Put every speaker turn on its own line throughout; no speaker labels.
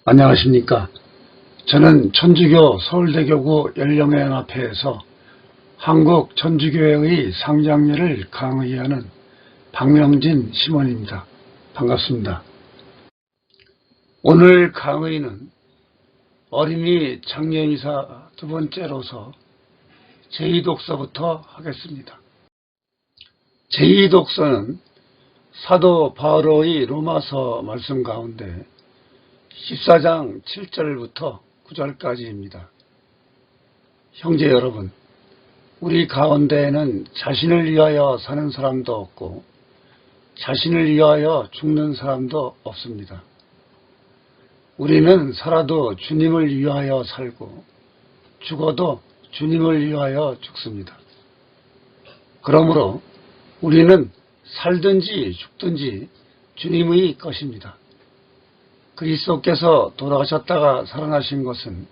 안녕하십니까. 저는 천주교 서울대교구 연령연합회에서 한국천주교회의 상장례를 강의하는 박명진 심원입니다. 반갑습니다. 오늘 강의는 어린이 장례이사 두 번째로서 제2독서부터 하겠습니다. 제2독서는 사도 바오로의 로마서 말씀 가운데 14장 7절부터 9절까지입니다. 형제 여러분, 우리 가운데에는 자신을 위하여 사는 사람도 없고 자신을 위하여 죽는 사람도 없습니다. 우리는 살아도 주님을 위하여 살고 죽어도 주님을 위하여 죽습니다. 그러므로 우리는 살든지 죽든지 주님의 것입니다. 그리스도께서 돌아가셨다가 살아나신 것은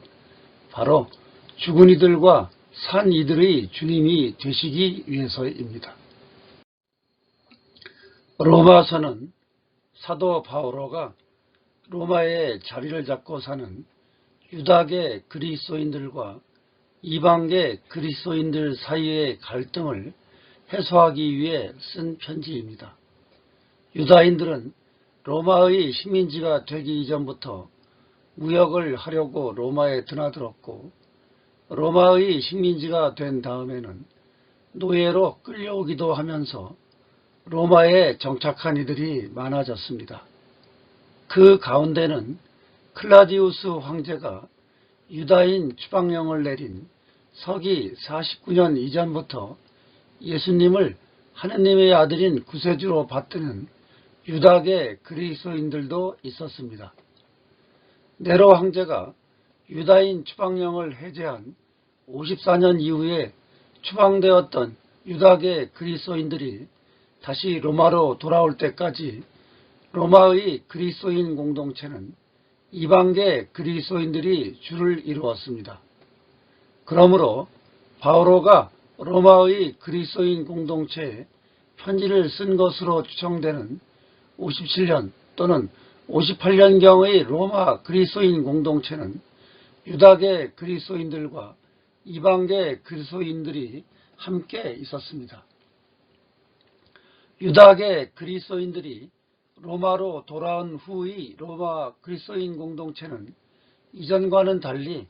바로 죽은 이들과 산 이들의 주님이 되시기 위해서입니다. 로마서는 사도 바오로가 로마에 자리를 잡고 사는 유다계 그리스도인들과 이방계 그리스도인들 사이의 갈등을 해소하기 위해 쓴 편지입니다. 유다인들은 로마의 식민지가 되기 이전부터 무역을 하려고 로마에 드나들었고 로마의 식민지가 된 다음에는 노예로 끌려오기도 하면서 로마에 정착한 이들이 많아졌습니다. 그 가운데는 클라디우스 황제가 유다인 추방령을 내린 서기 49년 이전부터 예수님을 하느님의 아들인 구세주로 받드는 유다계 그리스도인들도 있었습니다. 네로 황제가 유다인 추방령을 해제한 54년 이후에 추방되었던 유다계 그리스도인들이 다시 로마로 돌아올 때까지 로마의 그리스도인 공동체는 이방계 그리스도인들이 주를 이루었습니다. 그러므로 바오로가 로마의 그리스도인 공동체에 편지를 쓴 것으로 추정되는 57년 또는 58년경의 로마 그리스도인 공동체는 유다계 그리스도인들과 이방계 그리스도인들이 함께 있었습니다. 유다계 그리스도인들이 로마로 돌아온 후의 로마 그리스도인 공동체는 이전과는 달리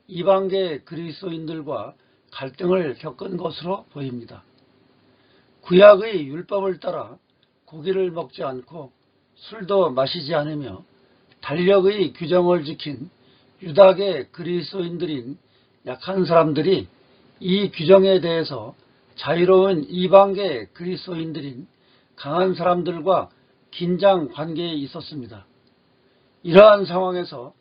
이방계 그리스도인들과 갈등을 겪은 것으로 보입니다. 구약의 율법을 따라 고기를 먹지 않고 술도 마시지 않으며 달력의 규정을 지킨 유다계 그리스도인들인 약한 사람들이 이 규정에 대해서 자유로운 이방계 그리스도인들인 강한 사람들과 긴장 관계에 있었습니다. 이러한 상황에서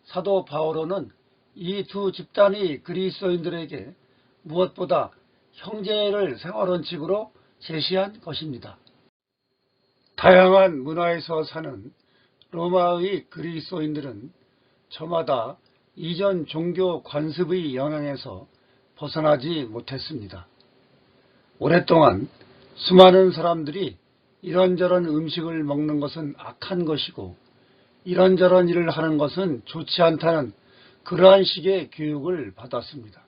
사도 바오로는 이 두 집단의 그리스도인들에게 무엇보다 형제를 생활원칙으로 제시한 것입니다. 다양한 문화에서 사는 로마의 그리스도인들은 저마다 이전 종교 관습의 영향에서 벗어나지 못했습니다. 오랫동안 수많은 사람들이 이런저런 음식을 먹는 것은 악한 것이고 이런저런 일을 하는 것은 좋지 않다는 그러한 식의 교육을 받았습니다.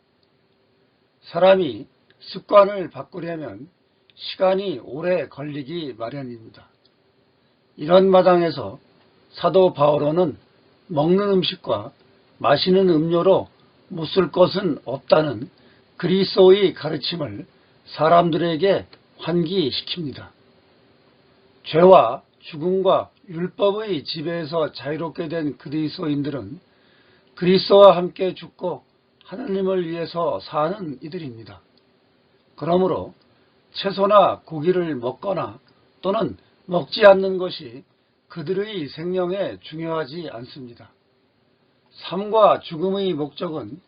사람이 습관을 바꾸려면 시간이 오래 걸리기 마련입니다. 이런 마당에서 사도 바오로는 먹는 음식과 마시는 음료로 무쓸 것은 없다는 그리스도의 가르침을 사람들에게 환기시킵니다. 죄와 죽음과 율법의 지배에서 자유롭게 된 그리스도인들은 그리스도와 함께 죽고 하느님을 위해서 사는 이들입니다. 그러므로 채소나 고기를 먹거나 또는 먹지 않는 것이 그들의 생명에 중요하지 않습니다. 삶과 죽음의 목적은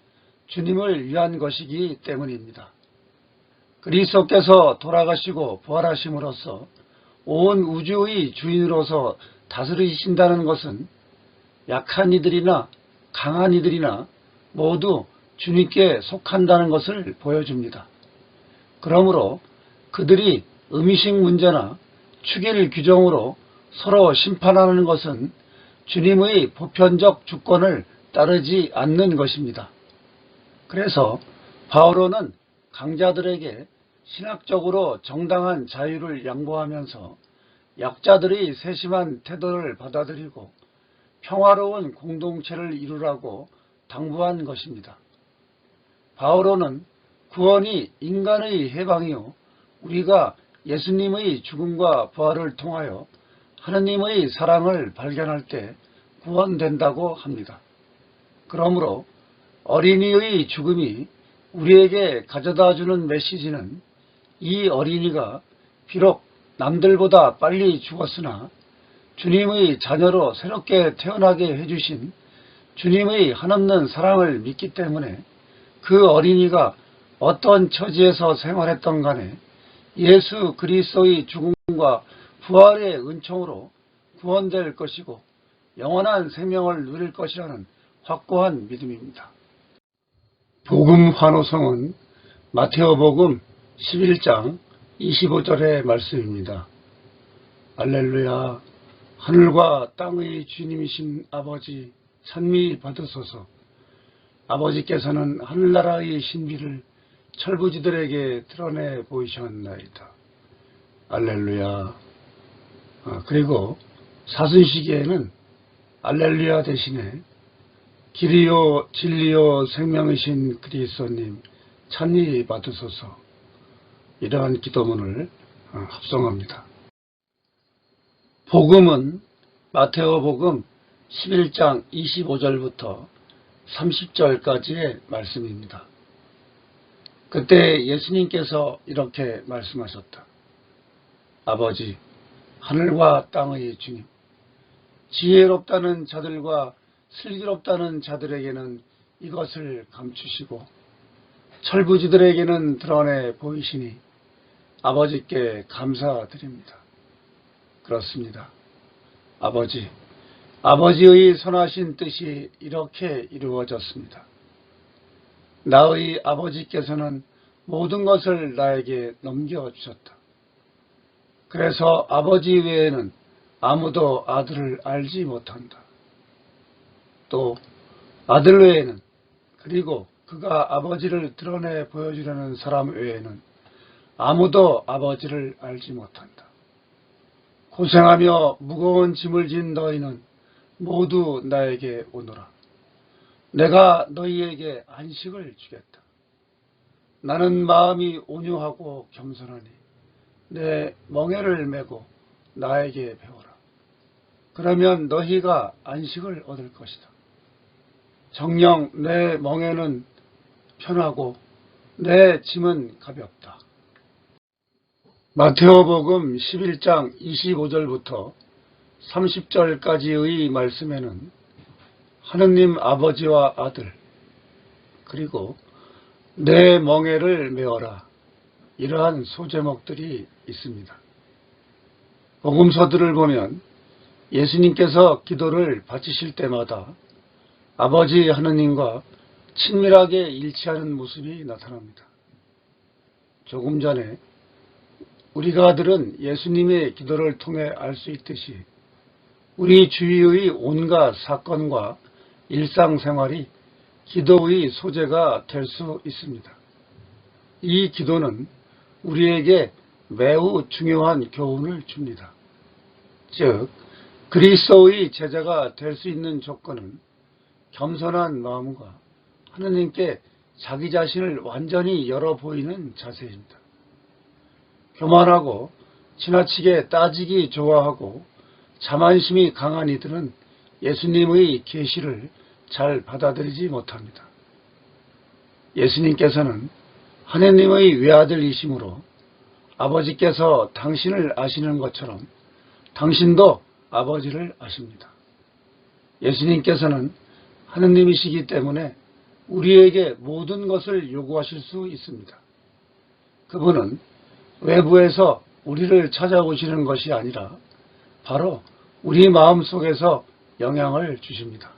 주님을 위한 것이기 때문입니다. 그리스도께서 돌아가시고 부활하심으로써 온 우주의 주인으로서 다스리신다는 것은 약한 이들이나 강한 이들이나 모두 주님께 속한다는 것을 보여줍니다. 그러므로 그들이 음식 문제나 축일 규정으로 서로 심판하는 것은 주님의 보편적 주권을 따르지 않는 것입니다. 그래서 바오로는 강자들에게 신학적으로 정당한 자유를 양보하면서 약자들의 세심한 태도를 받아들이고 평화로운 공동체를 이루라고 당부한 것입니다. 바오로는 구원이 인간의 해방이요 우리가 예수님의 죽음과 부활을 통하여 하느님의 사랑을 발견할 때 구원된다고 합니다. 그러므로 어린이의 죽음이 우리에게 가져다주는 메시지는 이 어린이가 비록 남들보다 빨리 죽었으나 주님의 자녀로 새롭게 태어나게 해주신 주님의 한없는 사랑을 믿기 때문에 그 어린이가 어떤 처지에서 생활했던 간에 예수 그리스도의 죽음과 부활의 은총으로 구원될 것이고 영원한 생명을 누릴 것이라는 확고한 믿음입니다. 복음 환호성은 마테오복음 11장 25절의 말씀입니다. 할렐루야. 하늘과 땅의 주님이신 아버지 찬미 받으소서. 아버지께서는 하늘나라의 신비를 철부지들에게 드러내 보이셨나이다. 할렐루야. 그리고 사순시기에는 할렐루야 대신에 길이요 진리요 생명이신 그리스도님 찬미 받으소서. 이러한 기도문을 합성합니다. 복음은 마테오복음 11장 25절부터 30절까지의 말씀입니다. 그때 예수님께서 이렇게 말씀하셨다. 아버지, 하늘과 땅의 주님, 지혜롭다는 자들과 슬기롭다는 자들에게는 이것을 감추시고 철부지들에게는 드러내 보이시니 아버지께 감사드립니다. 그렇습니다. 아버지의 선하신 뜻이 이렇게 이루어졌습니다. 나의 아버지께서는 모든 것을 나에게 넘겨주셨다. 그래서 아버지 외에는 아무도 아들을 알지 못한다. 또 아들 외에는 그리고 그가 아버지를 드러내 보여주려는 사람 외에는 아무도 아버지를 알지 못한다. 고생하며 무거운 짐을 진 너희는 모두 나에게 오너라. 내가 너희에게 안식을 주겠다. 나는 마음이 온유하고 겸손하니 내 멍에를 메고 나에게 배워라. 그러면 너희가 안식을 얻을 것이다. 정녕 내 멍에는 편하고 내 짐은 가볍다. 마테오복음 11장 25절부터 30절까지의 말씀에는 하느님 아버지와 아들 그리고 내 멍에를 메어라 이러한 소제목들이 있습니다. 복음서들을 보면 예수님께서 기도를 바치실 때마다 아버지 하느님과 친밀하게 일치하는 모습이 나타납니다. 조금 전에 우리가 들은 예수님의 기도를 통해 알 수 있듯이 우리 주위의 온갖 사건과 일상생활이 기도의 소재가 될 수 있습니다. 이 기도는 우리에게 매우 중요한 교훈을 줍니다. 즉, 그리스도의 제자가 될 수 있는 조건은 겸손한 마음과 하느님께 자기 자신을 완전히 열어 보이는 자세입니다. 교만하고 지나치게 따지기 좋아하고 자만심이 강한 이들은 예수님의 계시를 잘 받아들이지 못합니다. 예수님께서는 하느님의 외아들이시므로 아버지께서 당신을 아시는 것처럼 당신도 아버지를 아십니다. 예수님께서는 하느님이시기 때문에 우리에게 모든 것을 요구하실 수 있습니다. 그분은 외부에서 우리를 찾아오시는 것이 아니라 바로 우리 마음속에서 영향을 주십니다.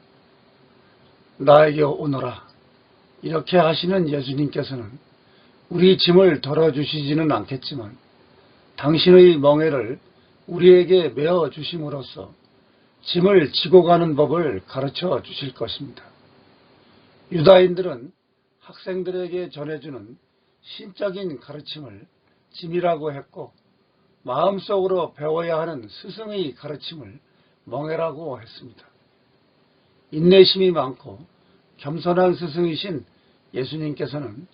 나에게 오너라 이렇게 하시는 예수님께서는 우리 짐을 덜어주시지는 않겠지만 당신의 멍에를 우리에게 메어 주심으로써 짐을 지고 가는 법을 가르쳐 주실 것입니다. 유다인들은 학생들에게 전해주는 신적인 가르침을 짐이라고 했고, 마음속으로 배워야 하는 스승의 가르침을 멍에라고 했습니다. 인내심이 많고 겸손한 스승이신 예수님께서는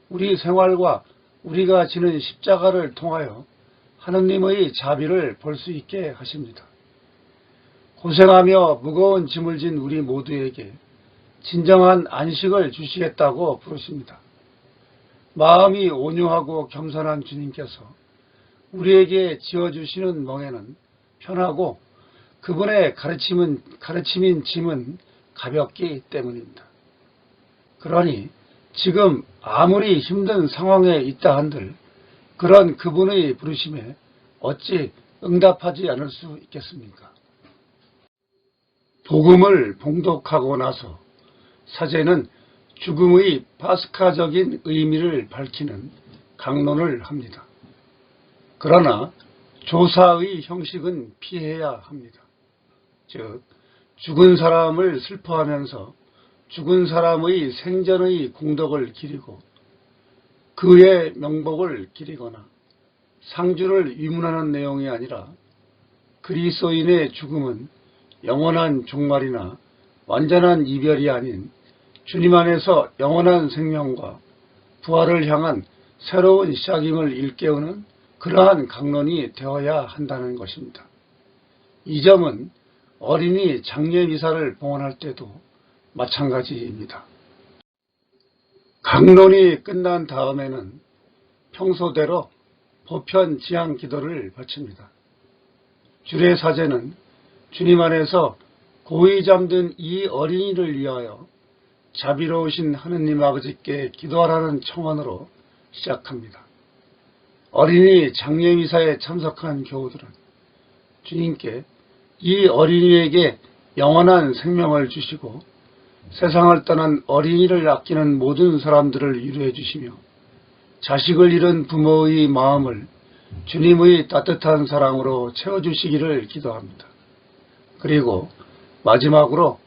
우리 생활과 우리가 지는 십자가를 통하여 하느님의 자비를 볼 수 있게 하십니다. 고생하며 무거운 짐을 진 우리 모두에게 진정한 안식을 주시겠다고 부르십니다. 마음이 온유하고 겸손한 주님께서 우리에게 지어주시는 멍에는 편하고 그분의 가르침인 짐은 가볍기 때문입니다. 그러니 지금 아무리 힘든 상황에 있다 한들 그런 그분의 부르심에 어찌 응답하지 않을 수 있겠습니까? 복음을 봉독하고 나서 사제는 죽음의 파스카적인 의미를 밝히는 강론을 합니다. 그러나 조사의 형식은 피해야 합니다. 즉, 죽은 사람을 슬퍼하면서 죽은 사람의 생전의 공덕을 기리고 그의 명복을 기리거나 상주를 위문하는 내용이 아니라 그리스도인의 죽음은 영원한 종말이나 완전한 이별이 아닌 주님 안에서 영원한 생명과 부활을 향한 새로운 시작임을 일깨우는 그러한 강론이 되어야 한다는 것입니다. 이 점은 어린이 장례 미사를 봉헌할 때도 마찬가지입니다. 강론이 끝난 다음에는 평소대로 보편 지향 기도를 바칩니다. 주례사제는 주님 안에서 고이 잠든 이 어린이를 위하여 자비로우신 하느님 아버지께 기도하라는 청원으로 시작합니다. 어린이 장례 미사에 참석한 교우들은 주님께 이 어린이에게 영원한 생명을 주시고 세상을 떠난 어린이를 아끼는 모든 사람들을 위로해 주시며 자식을 잃은 부모의 마음을 주님의 따뜻한 사랑으로 채워주시기를 기도합니다. 그리고 마지막으로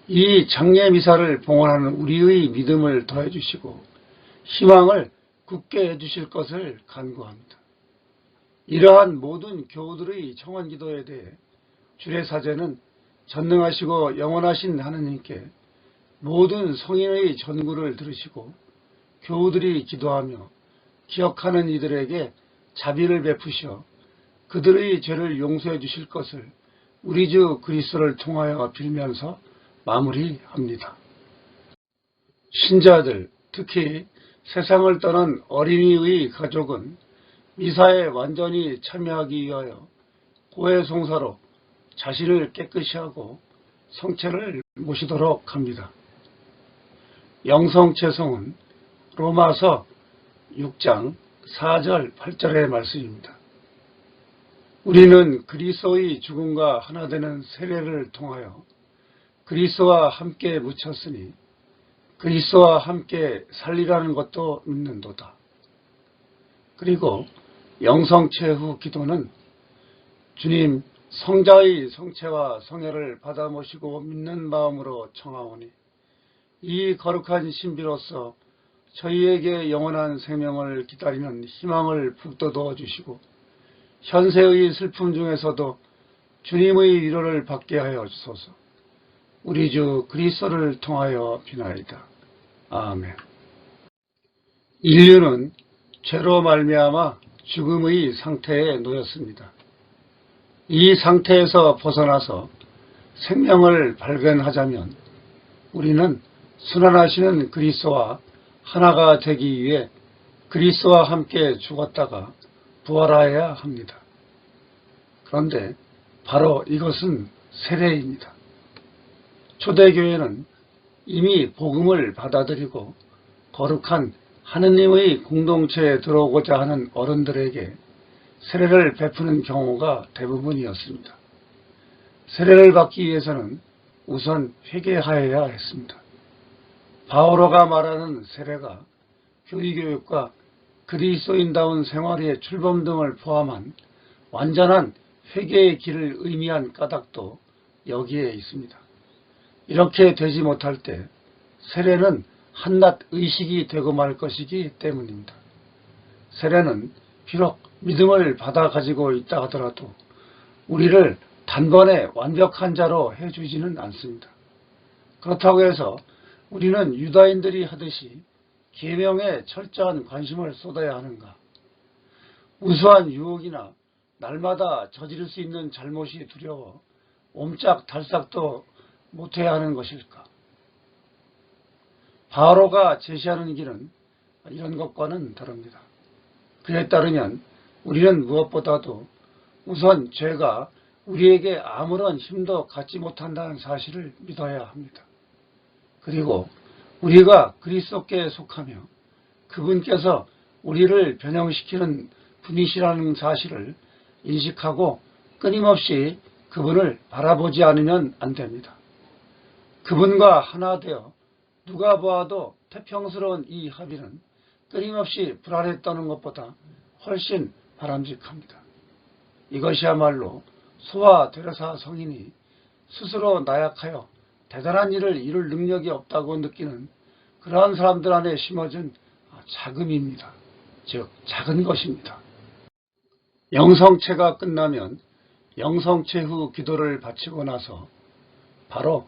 이 장례 미사를 봉헌하는 우리의 믿음을 더해 주시고 희망을 굳게 해주실 것을 간구합니다. 이러한 모든 교우들의 청원 기도에 대해 주례사제는 전능하시고 영원하신 하느님께 모든 성인의 전구를 들으시고 교우들이 기도하며 기억하는 이들에게 자비를 베푸셔 그들의 죄를 용서해 주실 것을 우리 주 그리스도를 통하여 빌면서 마무리합니다. 신자들, 특히 세상을 떠난 어린이의 가족은 미사에 완전히 참여하기 위하여 고해성사로 자신을 깨끗이 하고 성체를 모시도록 합니다. 영성체성은 로마서 6장 4절 8절의 말씀입니다. 우리는 그리스도의 죽음과 하나 되는 세례를 통하여 그리스도와 함께 묻혔으니 그리스도와 함께 살리라는 것도 믿는도다. 그리고 영성체 후 기도는 주님 성자의 성체와 성혈을 받아 모시고 믿는 마음으로 청하오니 이 거룩한 신비로서 저희에게 영원한 생명을 기다리는 희망을 북돋워 주시고 현세의 슬픔 중에서도 주님의 위로를 받게 하여 주소서. 우리 주 그리스도를 통하여 비나이다. 아멘. 인류는 죄로 말미암아 죽음의 상태에 놓였습니다. 이 상태에서 벗어나서 생명을 발견하자면 우리는 순환하시는 그리스도와 하나가 되기 위해 그리스도와 함께 죽었다가 부활하여야 합니다. 그런데 바로 이것은 세례입니다. 초대교회는 이미 복음을 받아들이고 거룩한 하느님의 공동체에 들어오고자 하는 어른들에게 세례를 베푸는 경우가 대부분이었습니다. 세례를 받기 위해서는 우선 회개하여야 했습니다. 바오로가 말하는 세례가 교리교육과 그리스도인다운 생활의 출범 등을 포함한 완전한 회개의 길을 의미한 까닭도 여기에 있습니다. 이렇게 되지 못할 때 세례는 한낱 의식이 되고 말 것이기 때문입니다. 세례는 비록 믿음을 받아 가지고 있다 하더라도 우리를 단번에 완벽한 자로 해주지는 않습니다. 그렇다고 해서 우리는 유다인들이 하듯이 계명에 철저한 관심을 쏟아야 하는가? 우수한 유혹이나 날마다 저지를 수 있는 잘못이 두려워 옴짝달싹도 못해야 하는 것일까? 바로가 제시하는 길은 이런 것과는 다릅니다. 그에 따르면 우리는 무엇보다도 우선 죄가 우리에게 아무런 힘도 갖지 못한다는 사실을 믿어야 합니다. 그리고 우리가 그리스도께 속하며 그분께서 우리를 변형시키는 분이시라는 사실을 인식하고 끊임없이 그분을 바라보지 않으면 안 됩니다. 그분과 하나 되어 누가 보아도 태평스러운 이 합의는 끊임없이 불안에 떠는 것보다 훨씬 바람직합니다. 이것이야말로 소아 데레사 성인이 스스로 나약하여 대단한 일을 이룰 능력이 없다고 느끼는 그러한 사람들 안에 심어진 자금입니다. 즉 작은 것입니다. 영성체가 끝나면 영성체 후 기도를 바치고 나서 바로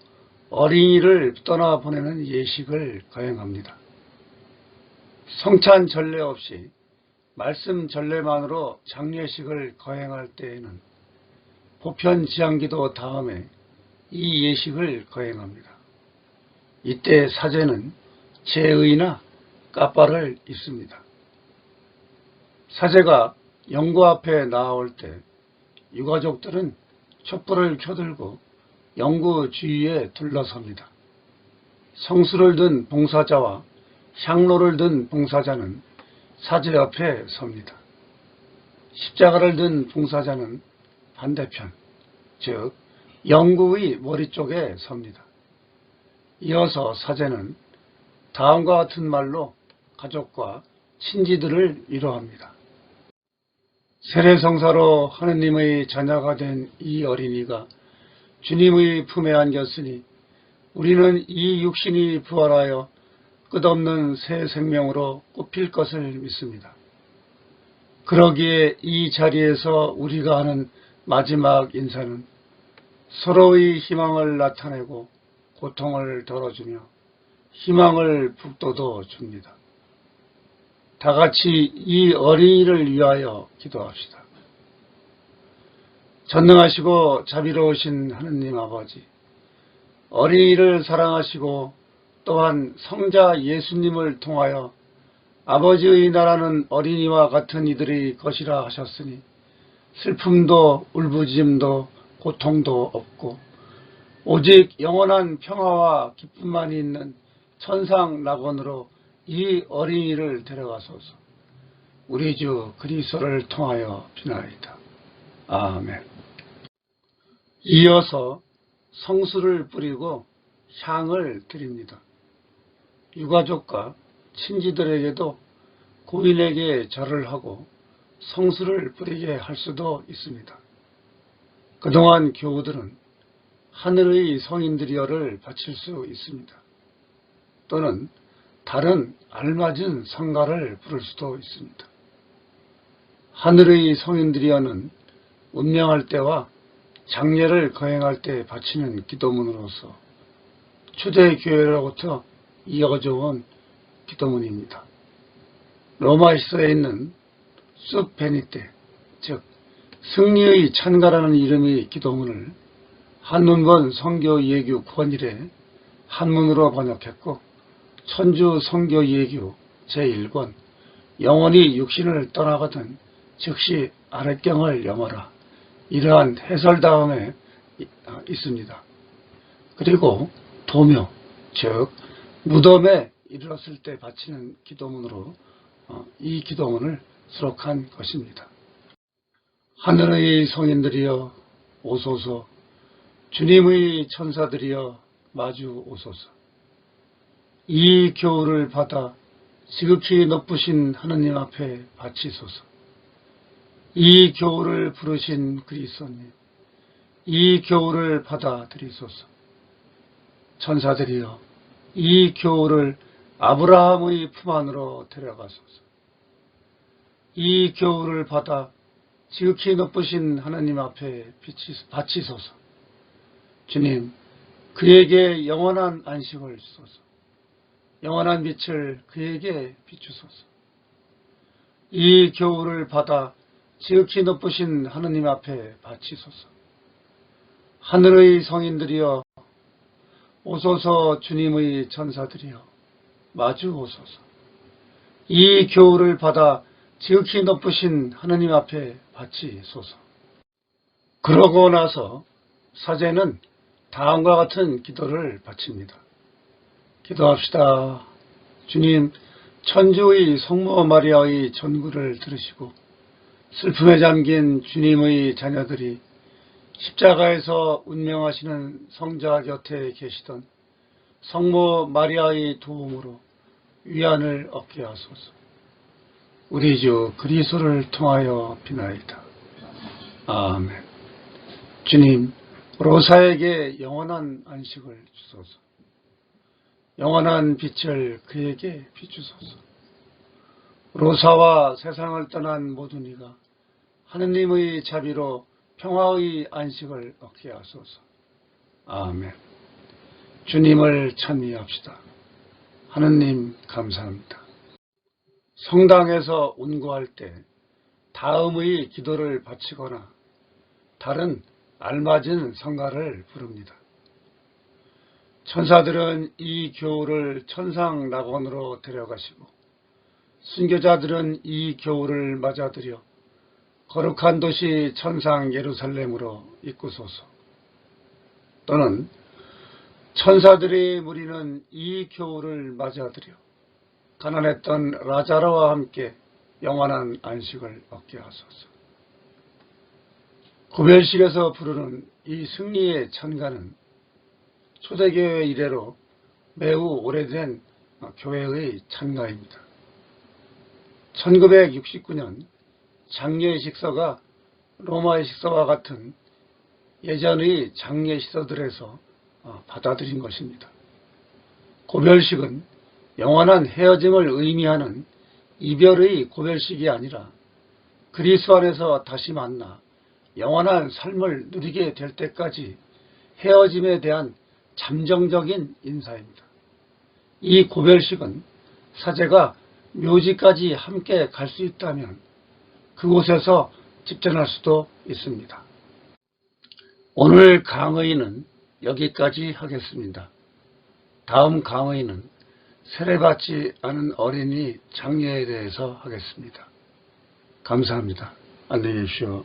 어린이를 떠나보내는 예식을 거행합니다. 성찬 전례 없이 말씀 전례만으로 장례식을 거행할 때에는 보편 지향기도 다음에 이 예식을 거행합니다. 이때 사제는 제의나 까빠를 입습니다. 사제가 영구 앞에 나아올 때 유가족들은 촛불을 켜들고 영구 주위에 둘러섭니다. 성수를 든 봉사자와 향로를 든 봉사자는 사제 옆에 섭니다. 십자가를 든 봉사자는 반대편, 즉 영구의 머리 쪽에 섭니다. 이어서 사제는 다음과 같은 말로 가족과 친지들을 위로합니다. 세례성사로 하느님의 자녀가 된 이 어린이가 주님의 품에 안겼으니 우리는 이 육신이 부활하여 끝없는 새 생명으로 꽃필 것을 믿습니다. 그러기에 이 자리에서 우리가 하는 마지막 인사는 서로의 희망을 나타내고 고통을 덜어주며 희망을 북돋워 줍니다. 다 같이 이 어린이를 위하여 기도합시다. 전능하시고 자비로우신 하느님 아버지, 어린이를 사랑하시고 또한 성자 예수님을 통하여 아버지의 나라는 어린이와 같은 이들의 것이라 하셨으니 슬픔도 울부짖음도 고통도 없고 오직 영원한 평화와 기쁨만이 있는 천상 낙원으로 이 어린이를 데려가소서. 우리 주 그리스도를 통하여 비나이다. 아멘. 이어서 성수를 뿌리고 향을 드립니다. 유가족과 친지들에게도 고인에게 절을 하고 성수를 뿌리게 할 수도 있습니다. 그동안 교우들은 하늘의 성인들이여를 바칠 수 있습니다. 또는 다른 알맞은 성가를 부를 수도 있습니다. 하늘의 성인들이여는 운명할 때와 장례를 거행할 때 바치는 기도문으로서 초대교회로부터 이어져 온 기도문입니다. 로마시서에 있는 숲베니테, 즉 승리의 찬가라는 이름의 기도문을 한문본 성교 예규 권일에 한문으로 번역했고 천주 성교 예규 제1권 영원히 육신을 떠나거든 즉시 아랫경을 염어라, 이러한 해설 다음에 있습니다. 그리고 도묘, 즉 무덤에 이르렀을 때 바치는 기도문으로 이 기도문을 수록한 것입니다. 하늘의 성인들이여 오소서, 주님의 천사들이여 마주 오소서. 이 교훈을 받아 지극히 높으신 하느님 앞에 바치소서. 이 교훈을 부르신 그리스도님, 이 교훈을 받아들이소서. 천사들이여, 이 교훈을 아브라함의 품 안으로 데려가소서. 이 교훈을 받아 지극히 높으신 하나님 앞에 바치소서. 주님, 그에게 영원한 안식을 주소서. 영원한 빛을 그에게 비추소서. 이 교훈을 받아 지극히 높으신 하느님 앞에 바치소서. 하늘의 성인들이여 오소서. 주님의 천사들이여 마주 오소서. 이 교훈을 받아 지극히 높으신 하느님 앞에 바치소서. 그러고 나서 사제는 다음과 같은 기도를 바칩니다. 기도합시다. 주님, 천주의 성모 마리아의 전구를 들으시고 슬픔에 잠긴 주님의 자녀들이 십자가에서 운명하시는 성자 곁에 계시던 성모 마리아의 도움으로 위안을 얻게 하소서. 우리 주 그리스도를 통하여 비나이다. 아멘. 주님, 로사에게 영원한 안식을 주소서. 영원한 빛을 그에게 비추소서. 로사와 세상을 떠난 모든 이가 하느님의 자비로 평화의 안식을 얻게 하소서. 아멘. 주님을 찬미합시다. 하느님 감사합니다. 성당에서 운구할 때 다음의 기도를 바치거나 다른 알맞은 성가를 부릅니다. 천사들은 이 교우를 천상 낙원으로 데려가시고 순교자들은 이 교우를 맞아들여 거룩한 도시 천상 예루살렘으로 이끄소서. 또는 천사들의 무리는 이 교우를 맞아들여 가난했던 라자로와 함께 영원한 안식을 얻게 하소서. 구별식에서 부르는 이 승리의 찬가는 초대교회 이래로 매우 오래된 교회의 찬가입니다. 1969년 장례 식서가 로마의 식서와 같은 예전의 장례 식서들에서 받아들인 것입니다. 고별식은 영원한 헤어짐을 의미하는 이별의 고별식이 아니라 그리스도 안에서 다시 만나 영원한 삶을 누리게 될 때까지 헤어짐에 대한 잠정적인 인사입니다. 이 고별식은 사제가 묘지까지 함께 갈 수 있다면 그곳에서 집전할 수도 있습니다. 오늘 강의는 여기까지 하겠습니다. 다음 강의는 세례받지 않은 어린이 장례에 대해서 하겠습니다. 감사합니다. 안녕히 계십시오.